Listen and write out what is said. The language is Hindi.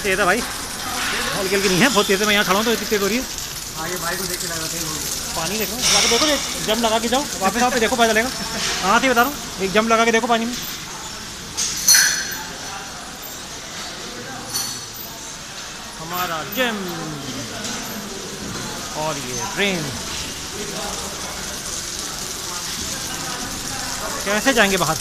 ये तेज़ है भाई, हल्की हल्की नहीं है, बहुत तेज़ है। मैं यहाँ खड़ा हूँ तो इतनी तेज़ हो रही है। हाँ ये भाई को देख के लग रहा है। पानी देखो, लगा देखो, एक जंप लगा के जाओ वापस आओ, पे देखो पता चलेगा। हाँ थी बता रहा हूँ, एक जंप लगा के देखो पानी में। हमारा जिम और ये ट्रेन। कैसे जाएंगे बाहर?